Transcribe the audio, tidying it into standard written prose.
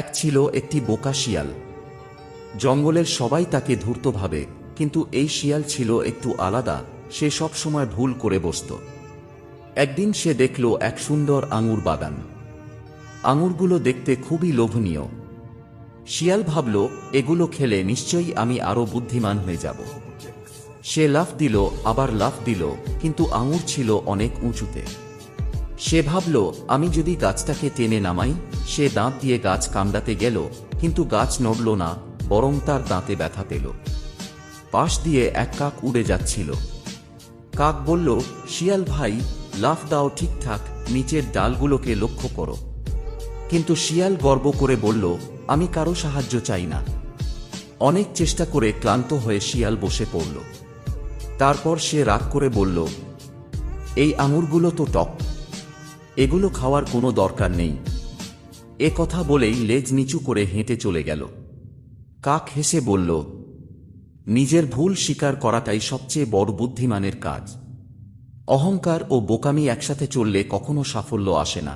এক ছিল একটি বোকা শিয়াল। জঙ্গলের সবাই তাকে ধূর্ত ভাবে, কিন্তু এই শিয়াল ছিল একটু আলাদা। সে সব সময় ভুল করে বসত। একদিন সে দেখল এক সুন্দর আঙুর বাগান। আঙুরগুলো দেখতে খুবই লোভনীয়। শিয়াল ভাবল, এগুলো খেলে নিশ্চয়ই আমি আরো বুদ্ধিমান হয়ে যাব। সে লাফ দিল, আবার লাফ দিল, কিন্তু আঙুর ছিল অনেক উঁচুতে। সে ভাবল, আমি যদি গাছটাকে টেনে নামাই। সে দাঁত দিয়ে গাছ কামড়াতে গেল, কিন্তু গাছ নড়ল না, বরং তার দাঁতে ব্যথা পেল। পাশ দিয়ে এক কাক উড়ে যাচ্ছিল। কাক বলল, শিয়াল ভাই, লাফ দাও ঠিকঠাক, নিচের ডালগুলোকে লক্ষ্য করো। কিন্তু শিয়াল গর্ব করে বলল, আমি কারো সাহায্য চাই না। অনেক চেষ্টা করে ক্লান্ত হয়ে শিয়াল বসে পড়ল। তারপর সে রাগ করে বলল, এই আঙুরগুলো তো টক, এগুলো খাওয়ার কোনো দরকার নেই। এ কথা বলেই লেজ নিচু করে হেঁটে চলে গেল। কাক হেসে বলল, নিজের ভুল স্বীকার করাটাই সবচেয়ে বড় বুদ্ধিমানের কাজ। অহংকার ও বোকামি একসাথে চললে কখনো সাফল্য আসে না।